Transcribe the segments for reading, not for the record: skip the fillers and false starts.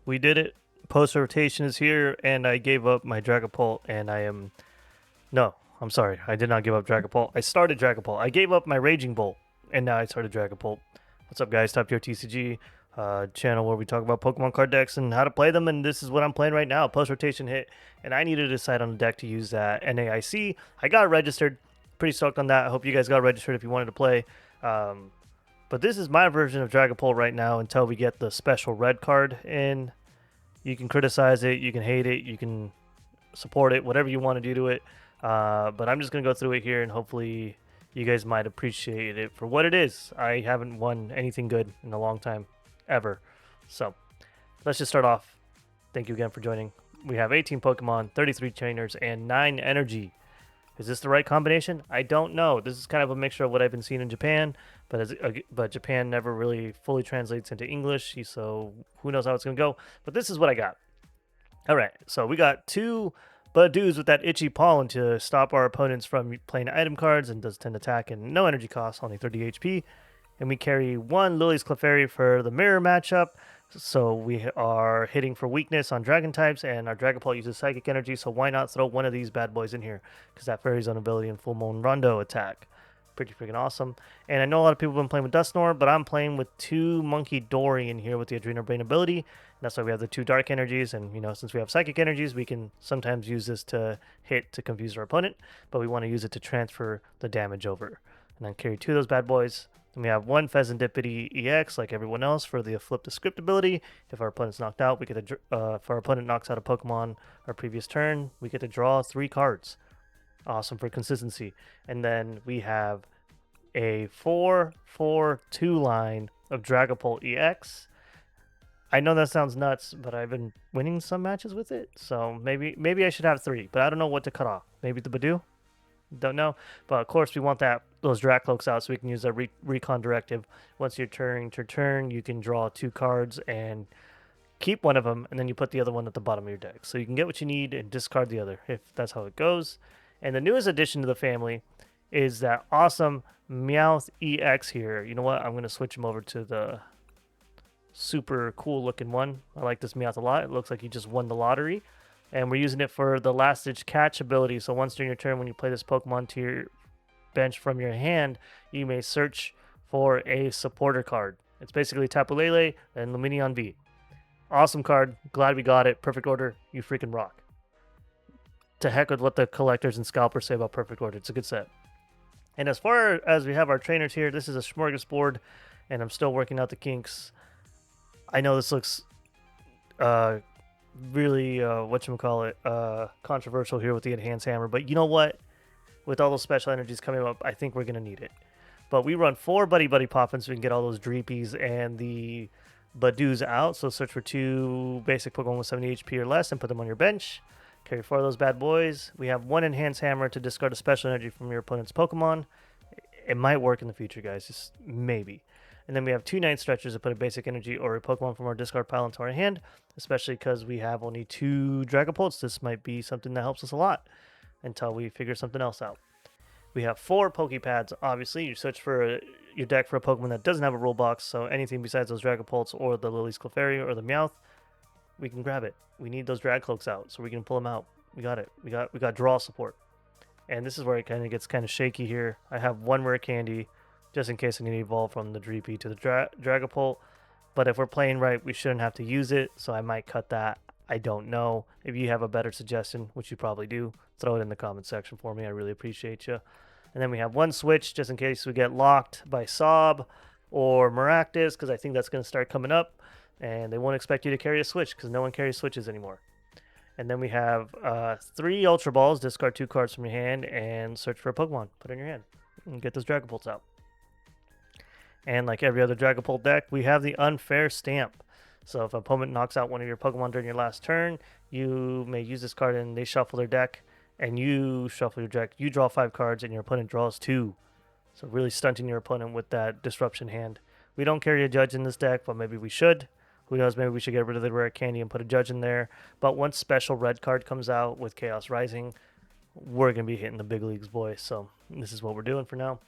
we did it. Post rotation is here, and I gave up my Dragapult, and I am. No, I'm sorry. I did not give up Dragapult. I started Dragapult. I gave up my Raging Bolt, and now I started Dragapult. What's up, guys? Top tier TCG channel where we talk about Pokemon card decks and how to play them, and this is what I'm playing right now. Post rotation hit, and I need to decide on the deck to use that NAIC. I got registered. Pretty stoked on that. I hope you guys got registered if you wanted to play. But this is my version of Dragapult right now until we get the special red card in. You can criticize it, you can hate it, you can support it, whatever you want to do to it. But I'm just going to go through it here and hopefully you guys might appreciate it for what it is. I haven't won anything good in a long time, ever. So let's just start off. Thank you again for joining. We have 18 Pokemon, 33 trainers, and 9 energy. Is this the right combination? I don't know. This is kind of a mixture of what I've been seeing in Japan, but Japan never really fully translates into English, so who knows how it's going to go. But this is what I got. All right, so we got 2 Badoos with that itchy pollen to stop our opponents from playing item cards and does 10 attack and no energy cost, only 30 HP. And we carry 1 Lily's Clefairy for the mirror matchup. So we are hitting for weakness on dragon types, and our Dragapult uses psychic energy, so why not throw one of these bad boys in here? Because that fairy's own ability in Full Moon Rondo attack. Pretty freaking awesome. And I know a lot of people have been playing with Dusknoir, but I'm playing with 2 Monkey Dory in here with the Adrenal Brain ability. And that's why we have the 2 Dark Energies, and since we have Psychic Energies, we can sometimes use this to hit to confuse our opponent, but we want to use it to transfer the damage over. And then carry 2 of those bad boys. Then we have 1 Pheasantipity EX, like everyone else, for the Flip the Script ability. If our opponent's knocked out, we get to, if our opponent knocks out a Pokemon our previous turn, we get to draw 3 cards. Awesome for consistency. And then we have a 4-4-2 line of Dragapult EX. I know that sounds nuts, but I've been winning some matches with it, so maybe I should have 3, but I don't know what to cut off. Maybe the Badoo? Don't know, but of course we want those Dracloaks out so we can use that recon directive. Once your turn, you can draw 2 cards and keep one of them, and then you put the other one at the bottom of your deck. So you can get what you need and discard the other, if that's how it goes. And the newest addition to the family is that awesome Meowth EX here. You know what? I'm going to switch him over to the super cool looking one. I like this Meowth a lot. It looks like he just won the lottery. And we're using it for the Last Ditch Catch ability. So once during your turn, when you play this Pokemon to your bench from your hand, you may search for a supporter card. It's basically Tapu Lele and Lumineon V. Awesome card. Glad we got it. Perfect Order. You freaking rock. To heck with what the collectors and scalpers say about Perfect Order. It's a good set. And as far as we have our trainers here, this is a smorgasbord, and I'm still working out the kinks. I know this looks really controversial here with the enhanced hammer, but you know what, with all those special energies coming up, I think we're gonna need it. But we run 4 buddy poppins so we can get all those Dreepies and the Badoos out. So search for 2 basic Pokemon with 70 HP or less and put them on your bench. Carry 4 of those bad boys. We have 1 enhanced hammer to discard a special energy from your opponent's Pokemon. It might work in the future, guys, just maybe. And then we have 2 Night Stretchers to put a basic energy or a Pokemon from our discard pile into our hand, especially because we have only 2 Dragapults. This might be something that helps us a lot until we figure something else out. We have 4 Pokepads, obviously. You search for your deck for a Pokemon that doesn't have a rule box, so anything besides those Dragapults or the Lily's Clefairy or the Meowth, we can grab it. We need those Dragcloaks out, so we can pull them out. We got it. We got draw support. And this is where it kind of gets kind of shaky here. I have 1 rare candy, just in case I need to evolve from the Dreepy to the Dragapult. But if we're playing right, we shouldn't have to use it, so I might cut that. I don't know. If you have a better suggestion, which you probably do, throw it in the comment section for me. I really appreciate you. And then we have 1 switch, just in case we get locked by Sob or Maractus, because I think that's going to start coming up. And they won't expect you to carry a switch, because no one carries switches anymore. And then we have 3 Ultra Balls, discard 2 cards from your hand, and search for a Pokemon. Put it in your hand, and get those Dragapults out. And like every other Dragapult deck, we have the Unfair Stamp. So if an opponent knocks out one of your Pokemon during your last turn, you may use this card and they shuffle their deck, and you shuffle your deck. You draw 5 cards, and your opponent draws 2. So really stunting your opponent with that Disruption hand. We don't carry a Judge in this deck, but maybe we should. Who knows, maybe we should get rid of the rare candy and put a Judge in there. But once special red card comes out with Chaos Rising, we're going to be hitting the big leagues, boys. So this is what we're doing for now.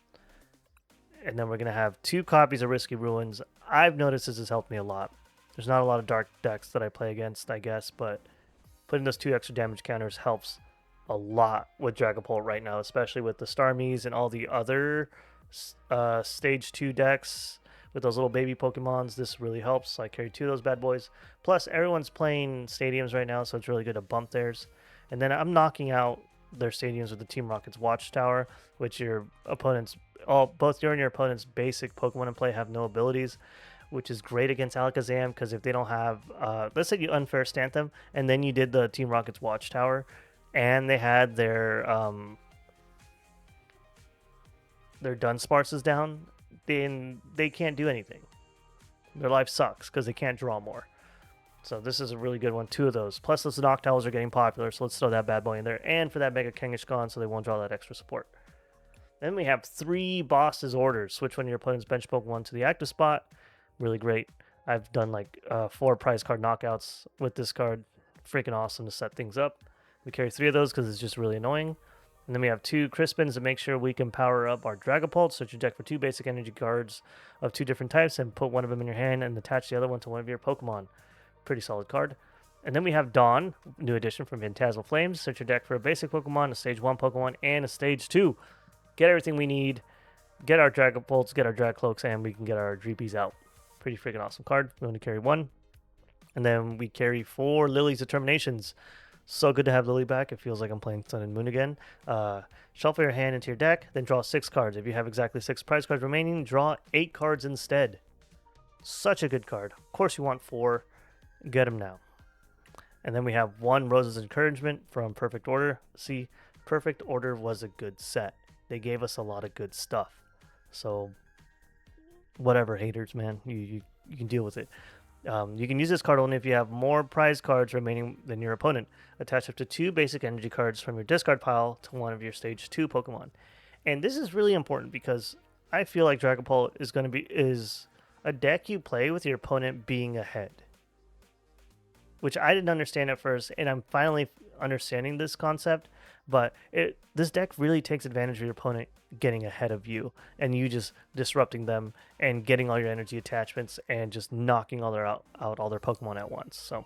And then we're going to have 2 copies of Risky Ruins. I've noticed this has helped me a lot. There's not a lot of dark decks that I play against, I guess, but putting those 2 extra damage counters helps a lot with Dragapult right now, especially with the Starmies and all the other stage 2 decks with those little baby Pokemons. This really helps. I carry 2 of those bad boys. Plus, everyone's playing stadiums right now, so it's really good to bump theirs. And then I'm knocking out their stadiums with the Team Rocket's Watchtower, which your opponents, both you and your opponent's basic Pokemon in play have no abilities, which is great against Alakazam, because if they don't have, let's say you unfair stamp them, and then you did the Team Rocket's Watchtower, and they had their Dunsparces down, then they can't do anything. Their life sucks because they can't draw more. So this is a really good one, 2 of those. Plus those Noctowls are getting popular, so let's throw that bad boy in there. And for that Mega Kangaskhan, so they won't draw that extra support. Then we have 3 Boss's Orders. Switch one of your opponent's bench Pokemon to the active spot. Really great. I've done like 4 prize card knockouts with this card. Freaking awesome to set things up. We carry 3 of those because it's just really annoying. And then we have 2 Crispins to make sure we can power up our Dragapult. Search your deck for 2 basic energy cards of 2 different types and put one of them in your hand and attach the other one to one of your Pokemon. Pretty solid card. And then we have Dawn, new addition from Phantasmal Flames. Search your deck for a basic Pokemon, a Stage 1 Pokemon, and a Stage 2. Get everything we need. Get our Dragapults, get our Dragcloaks, and we can get our Dreepies out. Pretty freaking awesome card. We only carry 1. And then we carry 4 Lily's Determinations. So good to have Lily back. It feels like I'm playing Sun and Moon again. Shuffle your hand into your deck, then draw 6 cards. If you have exactly 6 prize cards remaining, draw 8 cards instead. Such a good card. Of course you want 4. Get them now. And then we have 1 Rose's Encouragement from Perfect Order. See, Perfect Order was a good set. They gave us a lot of good stuff. So, whatever, haters, man. You can deal with it. You can use this card only if you have more prize cards remaining than your opponent. Attach up to 2 basic energy cards from your discard pile to one of your Stage 2 Pokemon. And this is really important because I feel like Dragapult is a deck you play with your opponent being ahead, which I didn't understand at first, and I'm finally understanding this concept. But this deck really takes advantage of your opponent getting ahead of you, and you just disrupting them and getting all your energy attachments and just knocking out all their Pokemon at once. So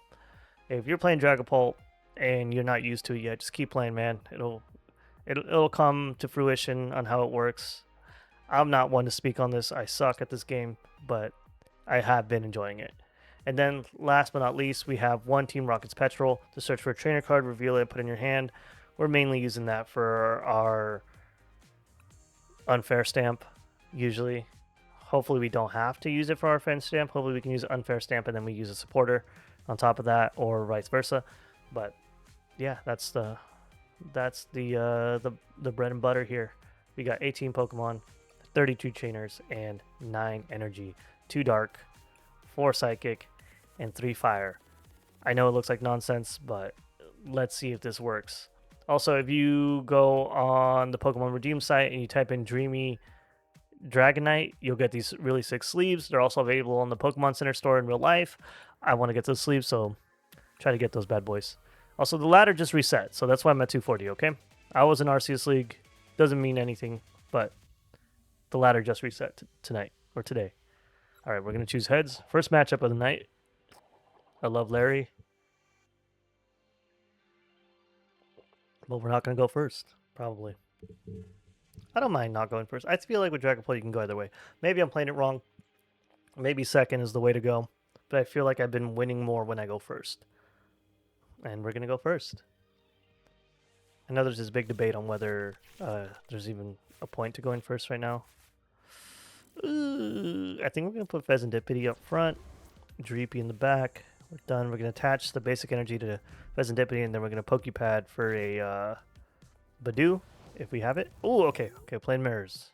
if you're playing Dragapult and you're not used to it yet, just keep playing, man. It'll come to fruition on how it works. I'm not one to speak on this. I suck at this game, but I have been enjoying it. And then last but not least, we have 1 Team Rocket's Petrol to search for a trainer card, reveal it, put it in your hand. We're mainly using that for our unfair stamp, usually. Hopefully we don't have to use it for our fan stamp. Hopefully we can use unfair stamp and then we use a supporter on top of that, or vice versa. But yeah, that's the bread and butter here. We got 18 Pokemon, 32 trainers, and 9 energy, 2 dark, 4 psychic, and 3 fire. I know it looks like nonsense, but let's see if this works. Also, if you go on the Pokemon Redeem site and you type in Dreamy Dragonite, you'll get these really sick sleeves. They're also available on the Pokemon Center store in real life. I want to get those sleeves, so try to get those bad boys. Also, the ladder just reset, so that's why I'm at 240, okay? I was in Arceus League. Doesn't mean anything, but the ladder just reset tonight, or today. All right, we're going to choose heads. First matchup of the night. I love Larry, but we're not going to go first, probably. I don't mind not going first. I feel like with Dragapult you can go either way. Maybe I'm playing it wrong. Maybe second is the way to go. But I feel like I've been winning more when I go first. And we're going to go first. I know there's this big debate on whether there's even a point to going first right now. I think we're going to put Pheasantipity up front. Dreepy in the back. We're done. We're going to attach the basic energy to Pheasantipity, and then we're going to Pokepad for a Badoo, if we have it. Oh, okay. Okay, playing mirrors.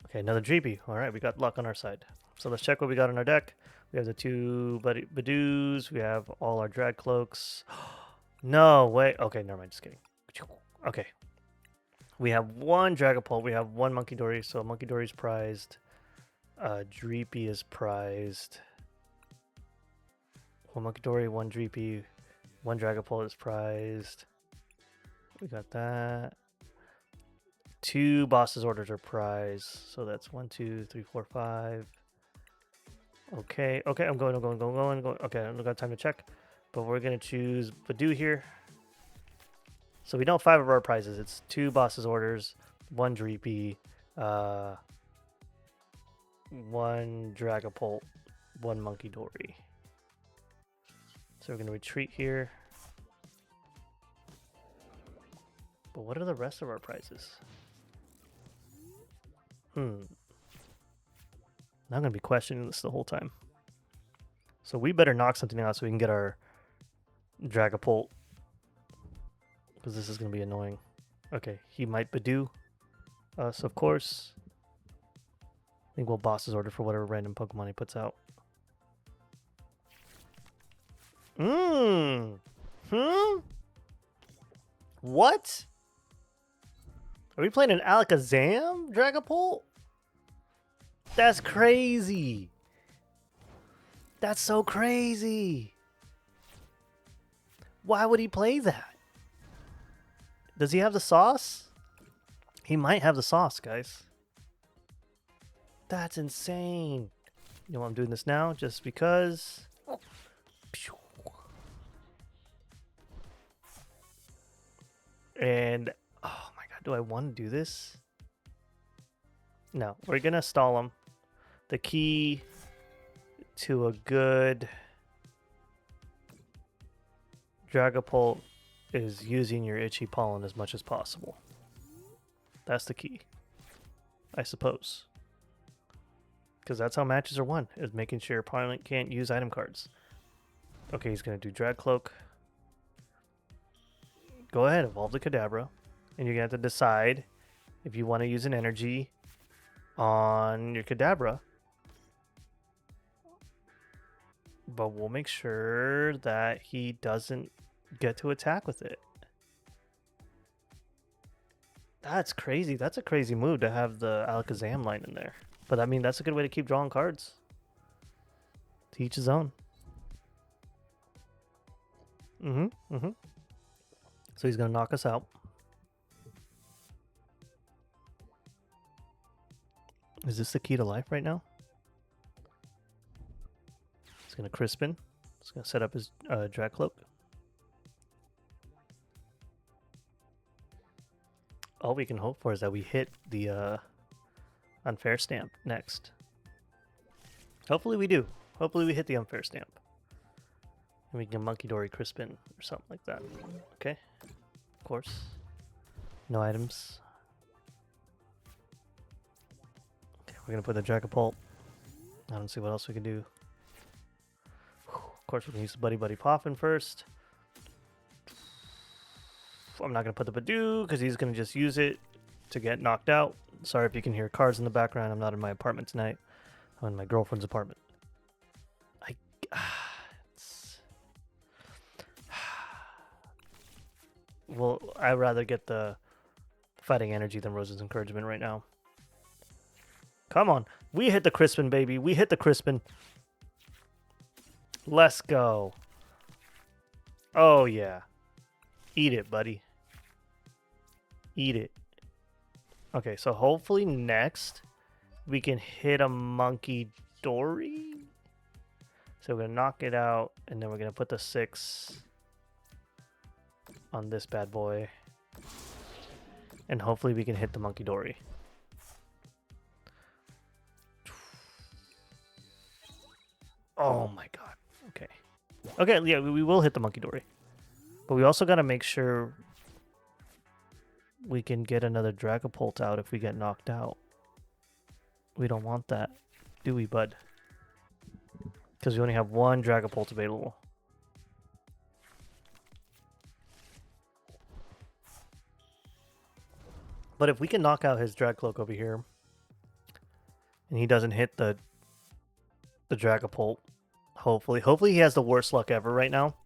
Okay, another Dreepy. All right, we got luck on our side. So let's check what we got on our deck. We have the 2 Badoos. We have all our Drag Cloaks. No, wait. Okay, never mind. Just kidding. Okay. We have 1 Dragapult. We have 1 Monkey Dory. So Monkey Dory is prized. Dreepy is prized. 1 Monkey Dory, 1 Dreepy, 1 Dragapult is prized. We got that. 2 Boss's Orders are prized. So that's 1, 2, 3, 4, 5. Okay, okay, I'm going. Okay, I don't got time to check. But we're going to choose Badoo here. So we know 5 of our prizes. It's 2 bosses orders, 1 Dreepy, 1 Dragapult, 1 Monkey Dory. So we're going to retreat here. But what are the rest of our prizes? Now I'm going to be questioning this the whole time. So we better knock something out so we can get our Dragapult. Because this is going to be annoying. Okay, he might Badoo us, of course. I think we'll boss's order for whatever random Pokemon he puts out. What? Are we playing an Alakazam Dragapult? That's crazy. That's so crazy. Why would he play that? Does he have the sauce? He might have the sauce, guys. That's insane. You know, I'm doing this now just because. And, oh my god, do I want to do this? No, we're going to stall him. The key to a good Dragapult is using your itchy pollen as much as possible. That's the key, I suppose. Because that's how matches are won, is making sure your opponent can't use item cards. Okay, he's going to do Drag Cloak. Go ahead, evolve the Kadabra. And you're going to have to decide if you want to use an energy on your Kadabra. But we'll make sure that he doesn't get to attack with it. That's crazy. That's a crazy move to have the Alakazam line in there. But I mean, that's a good way to keep drawing cards. To each his own. So he's going to knock us out. Is this the key to life right now? He's going to Crispin. He's going to set up his Drag Cloak. All we can hope for is that we hit the unfair stamp next. Hopefully we do. Hopefully we hit the unfair stamp. And we can Monkey Dory Crispin or something like that. Okay. Of course. No items. Okay, we're going to put the Dragapult. I don't see what else we can do. Of course, we can use the Buddy Buddy Poffin first. I'm not going to put the Badoo because he's going to just use it to get knocked out. Sorry if you can hear cars in the background. I'm not in my apartment tonight. I'm in my girlfriend's apartment. Well, I'd rather get the fighting energy than Rose's encouragement right now. Come on. We hit the Crispin, baby. We hit the Crispin. Let's go. Oh, yeah. Eat it, buddy. Eat it. Okay, so hopefully next we can hit a Monkey Dory. So we're going to knock it out, and then we're going to put the 6 on this bad boy. And hopefully we can hit the Monkey Dory. Oh my god. Okay. Okay, yeah, we will hit the Monkey Dory. But we also got to make sure we can get another Dragapult out if we get knocked out. We don't want that, do we, bud? Because we only have 1 Dragapult available. But if we can knock out his Drag Cloak over here, and he doesn't hit the Dragapult, hopefully he has the worst luck ever right now,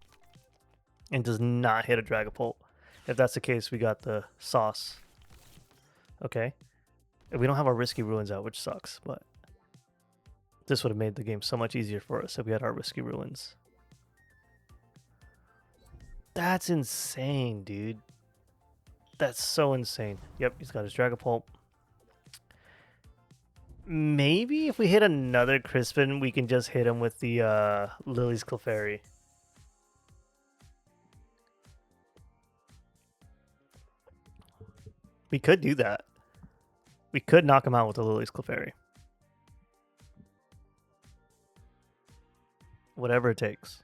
and does not hit a Dragapult. If that's the case, we got the sauce. Okay. We don't have our Risky Ruins out, which sucks, but this would have made the game so much easier for us if we had our Risky Ruins. That's insane, dude. That's so insane. Yep, he's got his Dragapult. Maybe if we hit another Crispin, we can just hit him with the Lily's Clefairy. We could do that. We could knock him out with the Lily's Clefairy. Whatever it takes.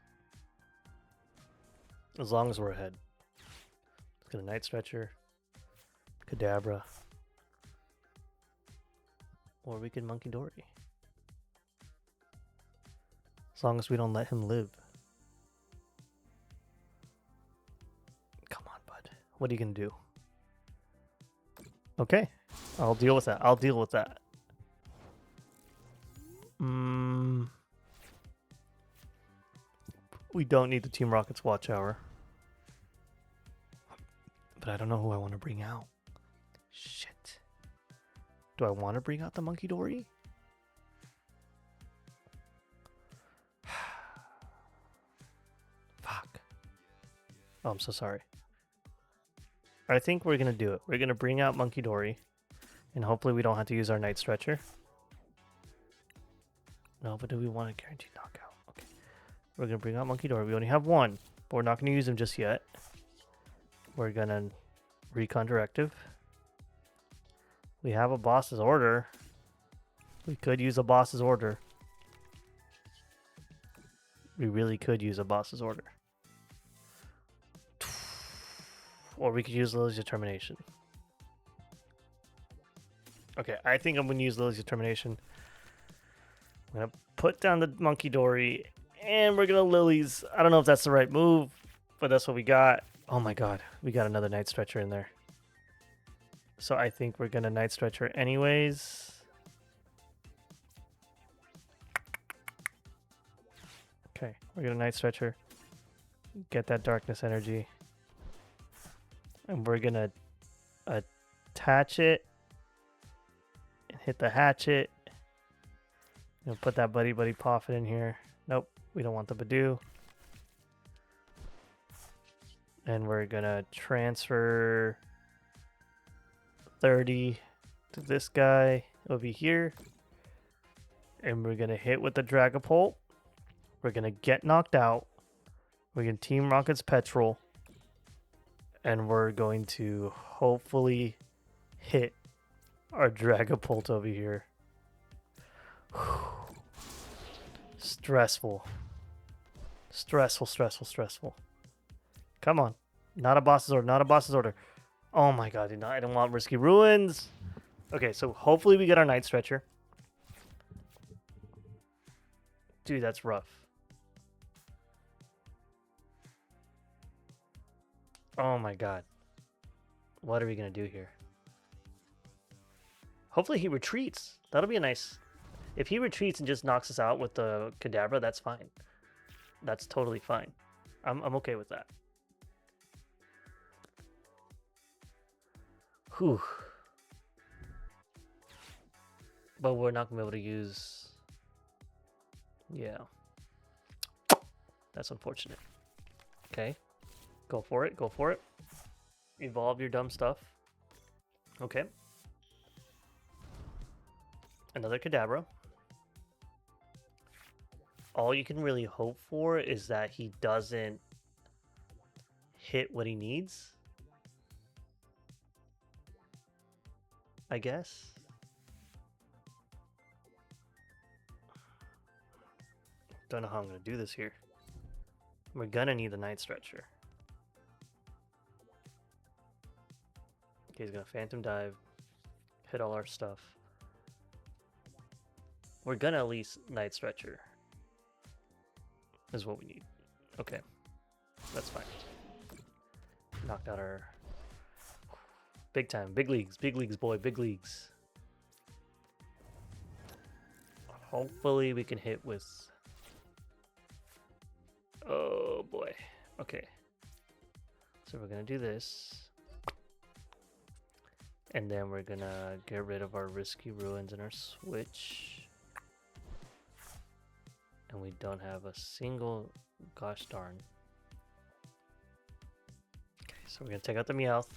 As long as we're ahead. Let's get a Night Stretcher. Kadabra. Or we can Monkey Dory. As long as we don't let him live. Come on, bud. What are you going to do? Okay. I'll deal with that. I'll deal with that. We don't need the Team Rocket's Watch Hour. But I don't know who I want to bring out. Shit. Do I want to bring out the Monkey Dory? Fuck. Oh, I'm so sorry. I think we're going to do it. We're going to bring out Monkey Dory. And hopefully we don't have to use our Night Stretcher. No, but do we want a guaranteed knockout? Okay. We're going to bring out Monkey Dory. We only have one, but we're not going to use him just yet. We're going to Recon Directive. We have a boss's order. We could use a boss's order. We really could use a boss's order. Or we could use Lily's Determination. Okay, I think I'm going to use Lily's Determination. I'm going to put down the Monkey Dory. And we're going to Lily's. I don't know if that's the right move, but that's what we got. Oh my god, we got another Night Stretcher in there. So I think we're going to Night Stretcher anyways. Okay, we're going to Night Stretcher. Get that Darkness Energy. And we're going to attach it. And hit the hatchet. And put that Buddy Buddy Poffin in here. Nope, we don't want the Badoo. And we're going to transfer 30 to this guy over here. And we're going to hit with the Dragapult. We're going to get knocked out. We're going to Team Rocket's Petrol. And we're going to hopefully hit our Dragapult over here. Stressful. Stressful, stressful, stressful. Come on. Not a boss's order. Not a boss's order. Oh my god. I don't want Risky Ruins. Okay, so hopefully we get our Night Stretcher. Dude, that's rough. Oh my god. What are we going to do here? Hopefully he retreats. That'll be a nice... If he retreats and just knocks us out with the Kadabra, that's fine. That's totally fine. I'm okay with that. Whew. But we're not going to be able to use... Yeah. That's unfortunate. Okay. Go for it. Go for it. Evolve your dumb stuff. Okay. Another Kadabra. All you can really hope for is that he doesn't hit what he needs. I guess. Don't know how I'm going to do this here. We're going to need the Night Stretcher. Okay, he's going to Phantom Dive. Hit all our stuff. We're going to at least Night Stretcher. Is what we need. Okay. That's fine. Knocked out our... Big time. Big leagues. Big leagues, boy. Big leagues. Hopefully we can hit with... Oh, boy. Okay. So we're going to do this. And then we're going to get rid of our Risky Ruins and our Switch. And we don't have a single... Gosh darn. Okay, so we're going to take out the Meowth.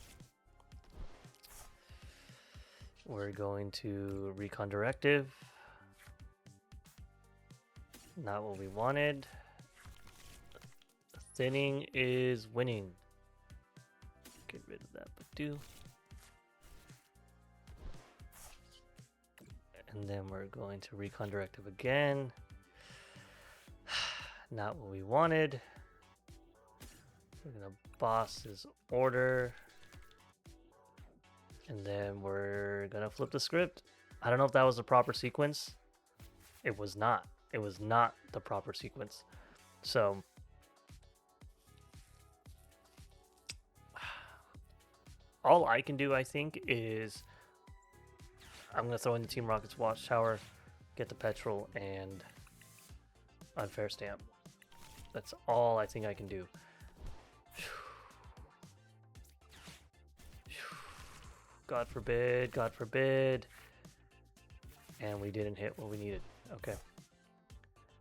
we're going to recon directive. Not what we wanted. Thinning is winning. Get rid of that Badu. And then we're going to recon directive again. Not what we wanted. We're gonna boss his order. And then we're gonna flip the script. I don't know if that was the proper sequence. It was not. It was not the proper sequence. So all I can do, I think, is I'm gonna throw in the Team Rocket's Watchtower, get the petrol, and unfair stamp. That's all I think I can do. God forbid, God forbid. And we didn't hit what we needed. Okay.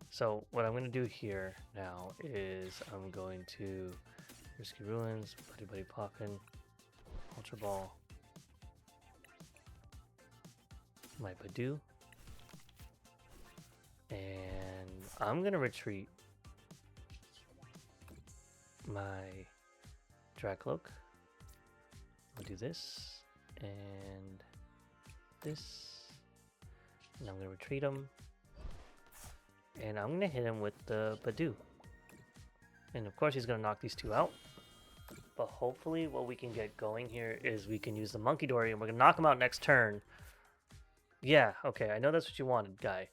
So what I'm going to do here now is I'm going to Risky Ruins, Buddy Buddy Poppin', Ultra Ball, my Badu, and I'm going to retreat my Dragcloak. I'll do this and this, and I'm going to retreat him. And I'm going to hit him with the Badu. And of course he's going to knock these two out. But hopefully what we can get going here is we can use the Monkey Dory and we're going to knock him out next turn. Yeah, okay, I know that's what you wanted, guy.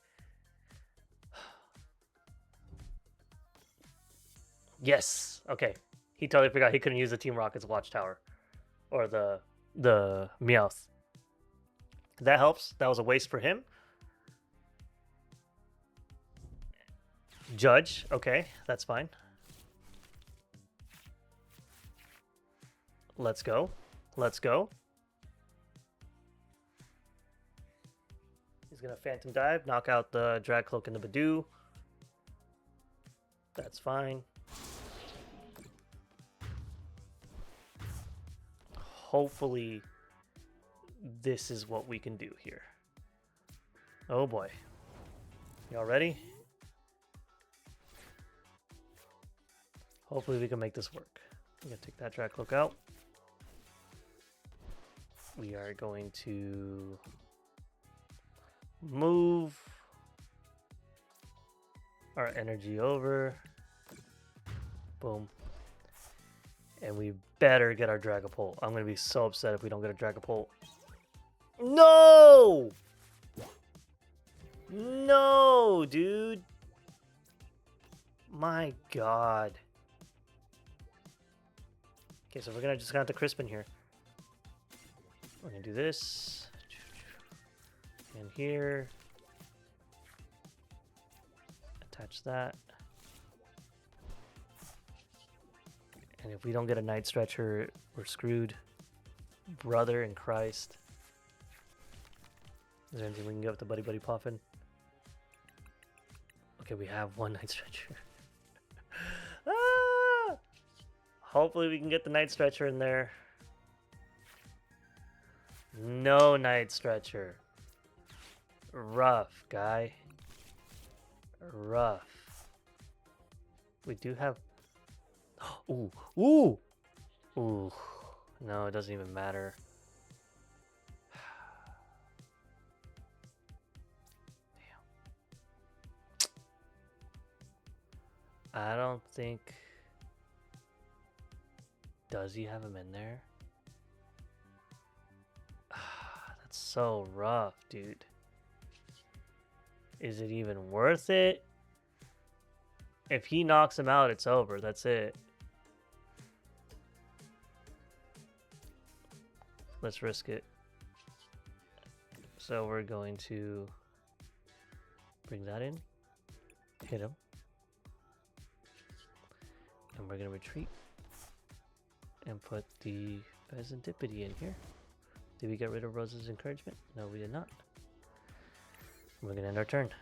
Yes, okay. He totally forgot he couldn't use the Team Rocket's Watchtower. Or the Meowth. That helps. That was a waste for him. Judge, okay, that's fine. Let's go. Let's go. He's gonna Phantom Dive, knock out the Dragcloak and the Badu. That's fine. Hopefully, this is what we can do here. Oh boy. Y'all ready? Hopefully we can make this work. I'm going to take that Dragcloak out. We are going to move our energy over. Boom. And we better get our Dragapult. I'm going to be so upset if we don't get a Dragapult. No! No, dude. My God. Okay, so we're gonna just have to Crispin here. We're gonna do this. And here. Attach that. And if we don't get a Night Stretcher, we're screwed. Brother in Christ. Is there anything we can get with the Buddy Buddy Poffin? Okay, we have one Night Stretcher. Ah! Hopefully we can get the Night Stretcher in there. No Night Stretcher. Rough, guy. Rough. We do have... Ooh. Ooh! Ooh. No, it doesn't even matter. I don't think... Does he have him in there? That's so rough, dude. Is it even worth it? If he knocks him out, it's over. That's it. Let's risk it. So we're going to bring that in. Hit him. And we're going to retreat. And put the Pheasantipity in here. Did we get rid of Rose's encouragement? No, we did not. We're going to end our turn.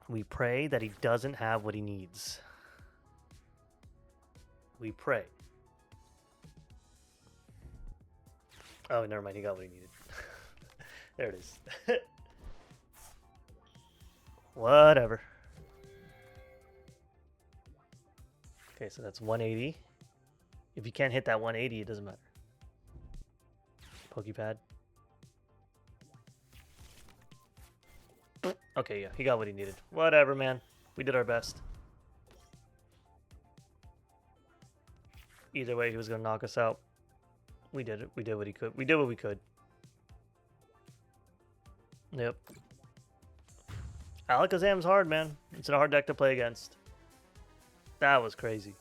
We pray that he doesn't have what he needs. We pray. Oh, never mind. He got what he needed. There it is. Whatever. Okay, so that's 180. If you can't hit that 180, it doesn't matter. Pokepad. Okay, yeah, he got what he needed. Whatever, man. We did our best. Either way, he was going to knock us out. We did it. We did what he could. We did what we could. Yep. Alakazam's hard, man. It's a hard deck to play against. That was crazy.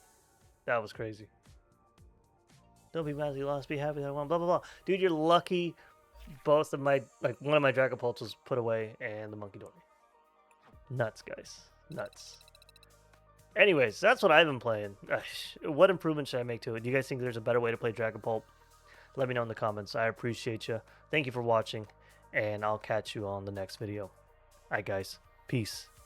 That was crazy. Don't be mad you lost. Be happy that I won. Blah, blah, blah. Dude, you're lucky. Both of my, like, one of my Dragapults was put away and the Monkey Dory. Nuts, guys. Nuts. Anyways, that's what I've been playing. What improvement should I make to it? Do you guys think there's a better way to play Dragapult? Let me know in the comments. I appreciate you. Thank you for watching, and I'll catch you on the next video. Alright, guys. Peace.